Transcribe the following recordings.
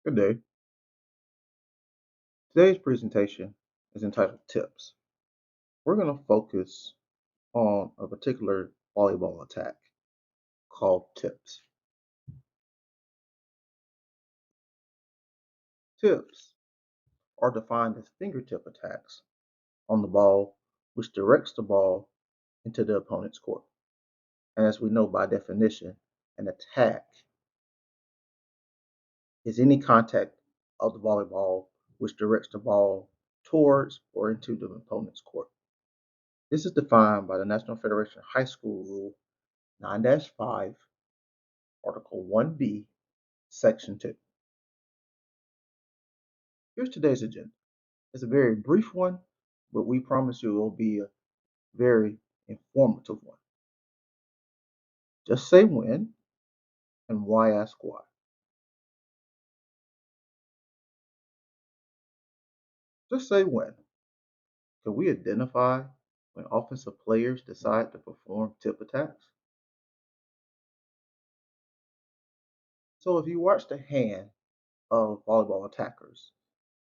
Good day. Today's presentation is entitled Tips. We're going to focus on a particular volleyball attack called tips. Tips are defined as fingertip attacks on the ball, which directs the ball into the opponent's court. And as we know by definition, an attack is any contact of the volleyball which directs the ball towards or into the opponent's court. This is defined by the National Federation of High School Rule 9-5, Article 1B, Section 2. Here's today's agenda. It's a very brief one, but we promise you it will be a very informative one. Just say when and why ask why. Just say when. Can we identify when offensive players decide to perform tip attacks? So if you watch the hand of volleyball attackers,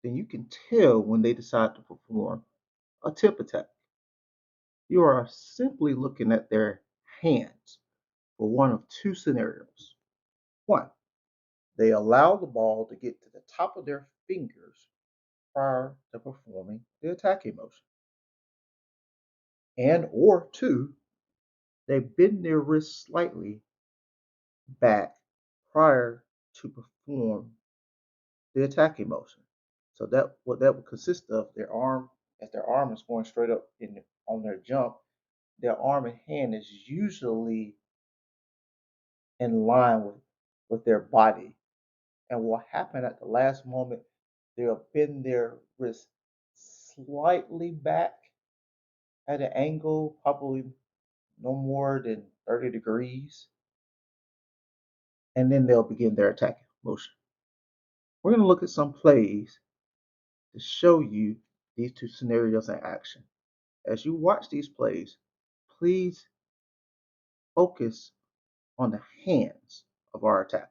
then you can tell when they decide to perform a tip attack. You are simply looking at their hands for one of two scenarios. One, they allow the ball to get to the top of their fingers prior to performing the attacking motion. And or two, they bend their wrist slightly back prior to perform the attacking motion. So that what that would consist of, their arm, as their arm is going straight up on their jump, their arm and hand is usually in line with their body. And what happen at the last moment, they'll bend their wrist slightly back at an angle, probably no more than 30 degrees, and then they'll begin their attacking motion. We're going to look at some plays to show you these two scenarios in action. As you watch these plays, please focus on the hands of our attackers.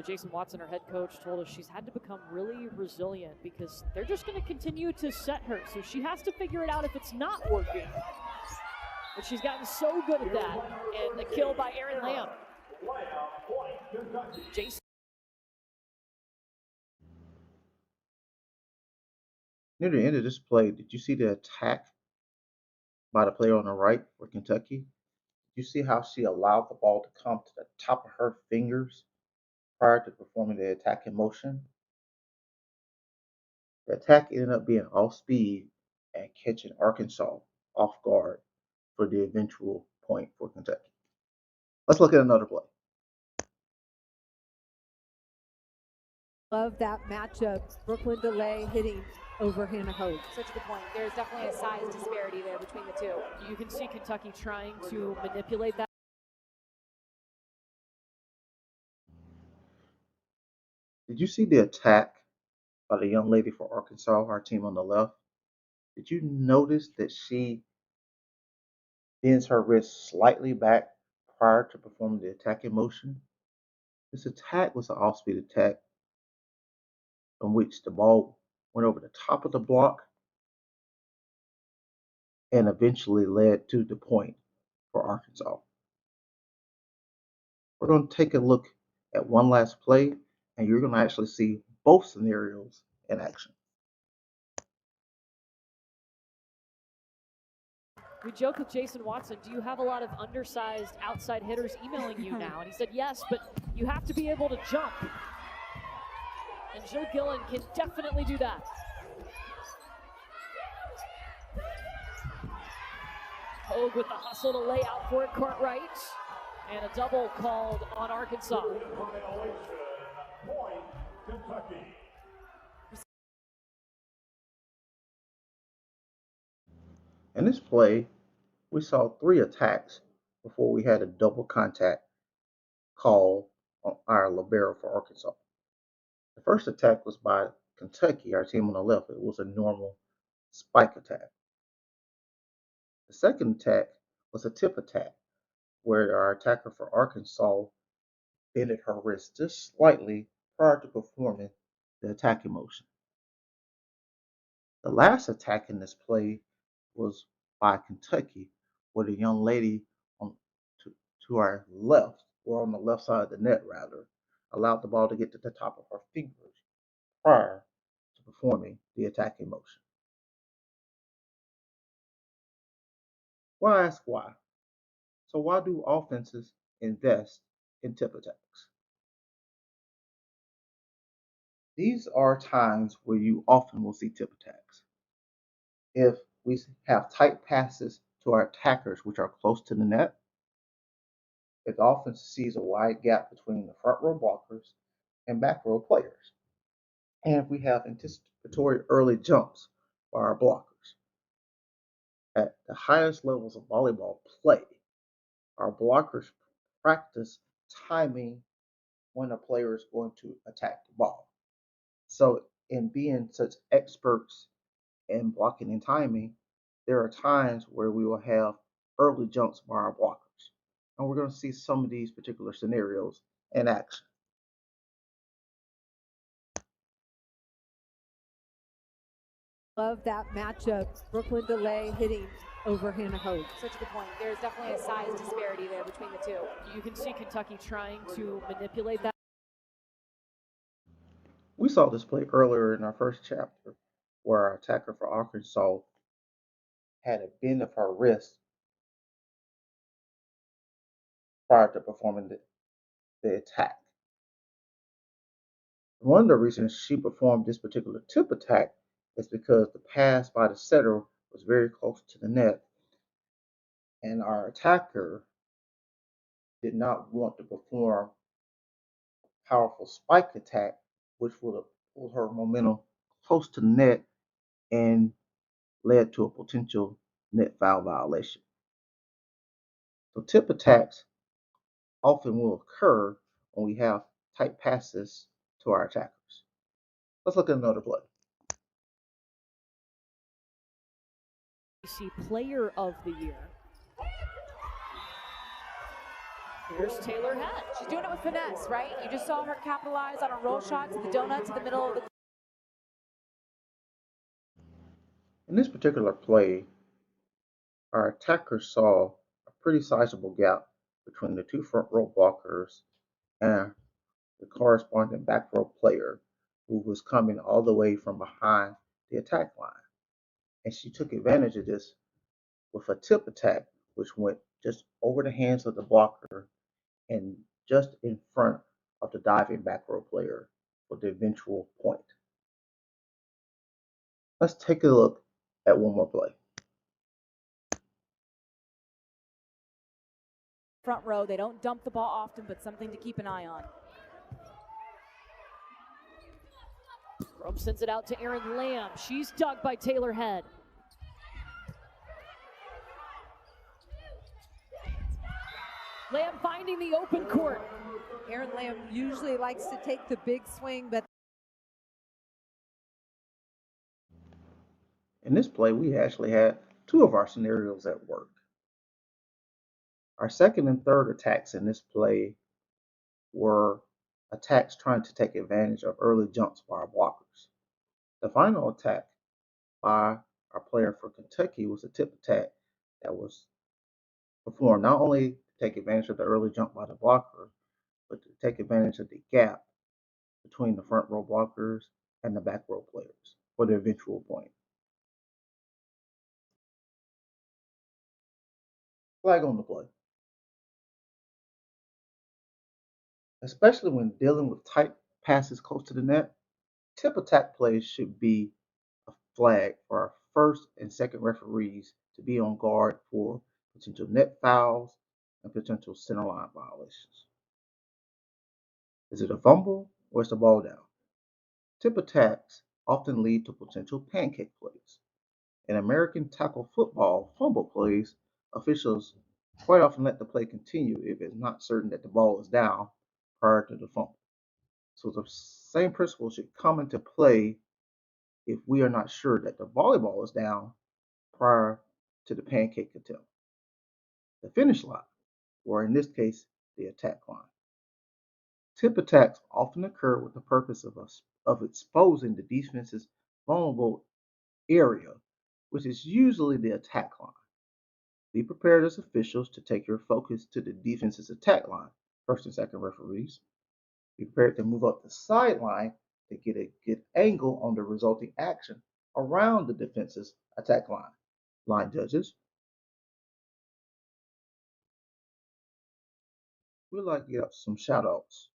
Jason Watson, our head coach, told us she's had to become really resilient because they're just going to continue to set her. So she has to figure it out if it's not working. But she's gotten so good at that. And the kill by Aaron Lamb. Jason. Near the end of this play, did you see the attack by the player on the right for Kentucky? Did you see how she allowed the ball to come to the top of her fingers prior to performing the attacking motion? The attack ended up being off speed and catching Arkansas off guard for the eventual point for Kentucky. Let's look at another play. Love that matchup. Brooklyn DeLay hitting over Hannah Hogue. Such a good point. There's definitely a size disparity there between the two. You can see Kentucky trying to manipulate that. Did you see the attack by the young lady for Arkansas, our team on the left? Did you notice that she bends her wrist slightly back prior to performing the attacking motion? This attack was an off-speed attack in which the ball went over the top of the block and eventually led to the point for Arkansas. We're going to take a look at one last play, and you're going to actually see both scenarios in action. We joke with Jason Watson, do you have a lot of undersized outside hitters emailing you now? And he said, yes, but you have to be able to jump. And Jill Gillen can definitely do that. Hogue with the hustle to lay out for it, Cartwright. And a double called on Arkansas. In this play, we saw 3 attacks before we had a double contact call on our libero for Arkansas. The first attack was by Kentucky, our team on the left. It was a normal spike attack. The second attack was a tip attack where our attacker for Arkansas bended her wrist just slightly prior to performing the attacking motion. The last attack in this play was by Kentucky, where the young lady on to our left, or on the left side of the net rather, allowed the ball to get to the top of her fingers prior to performing the attacking motion. Well, I ask why. So why do offenses invest in tip attacks? These are times where you often will see tip attacks. If we have tight passes to our attackers, which are close to the net, it often sees a wide gap between the front row blockers and back row players. And if we have anticipatory early jumps by our blockers. At the highest levels of volleyball play, our blockers practice timing when a player is going to attack the ball. So, in being such experts in blocking and timing, there are times where we will have early jumps by our blockers. And we're going to see some of these particular scenarios in action. Love that matchup. Brooklyn DeLay hitting over Hannah Hogue. Such a good point. There's definitely a size disparity there between the two. You can see Kentucky trying to manipulate that. We saw this play earlier in our first chapter where our attacker for Arkansas had a bend of her wrist prior to performing the attack. One of the reasons she performed this particular tip attack is because the pass by the setter was very close to the net, and our attacker did not want to perform a powerful spike attack, which would have pulled her momentum close to the net and led to a potential net foul violation. So tip attacks often will occur when we have tight passes to our attackers. Let's look at another play. See Player of the Year. Here's Taylor Head. She's doing it with finesse, right? You just saw her capitalize on a roll shot to the donut to the middle of the. In this particular play, our attacker saw a pretty sizable gap between the two front row blockers and the corresponding back row player who was coming all the way from behind the attack line. And she took advantage of this with a tip attack, which went just over the hands of the blocker and just in front of the diving back row player for the eventual point. Let's take a look at one more play. Front row, they don't dump the ball often, but something to keep an eye on. Rome sends it out to Erin Lamb. She's dug by Taylor Head. Lamb finding the open court. Erin Lamb usually likes to take the big swing, but In this play, we actually had two of our scenarios at work. Our second and third attacks in this play were attacks trying to take advantage of early jumps by our blockers. The final attack by our player for Kentucky was a tip attack that was performed not only to take advantage of the early jump by the blocker, but to take advantage of the gap between the front row blockers and the back row players for the eventual point. Flag on the play. Especially when dealing with tight passes close to the net, tip attack plays should be a flag for our first and second referees to be on guard for potential net fouls and potential center line violations. Is it a fumble or is the ball down? Tip attacks often lead to potential pancake plays. In American tackle football fumble plays, officials quite often let the play continue if it's not certain that the ball is down prior to the fumble. So the same principle should come into play if we are not sure that the volleyball is down prior to the pancake attempt. The finish line. or in this case, the attack line. Tip attacks often occur with the purpose of exposing the defense's vulnerable area, which is usually the attack line. Be prepared as officials to take your focus to the defense's attack line, first and second referees. Be prepared to move up the sideline to get a good angle on the resulting action around the defense's attack line. Line judges. We'd like to get some shout outs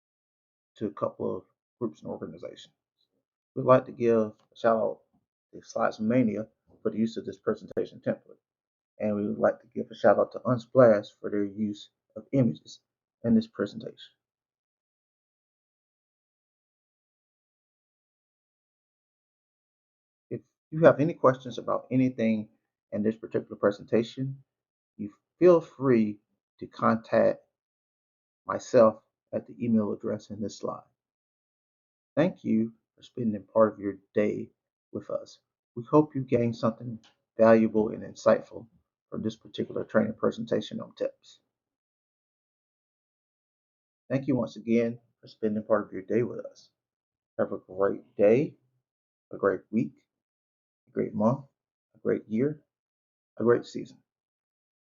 to a couple of groups and organizations. We'd like to give a shout out to Slides Mania for the use of this presentation template. And we would like to give a shout out to Unsplash for their use of images in this presentation. If you have any questions about anything in this particular presentation, you feel free to contact myself at the email address in this slide. Thank you for spending part of your day with us. We hope you gained something valuable and insightful from this particular training presentation on tips. Thank you once again for spending part of your day with us. Have a great day, a great week, a great month, a great year, a great season.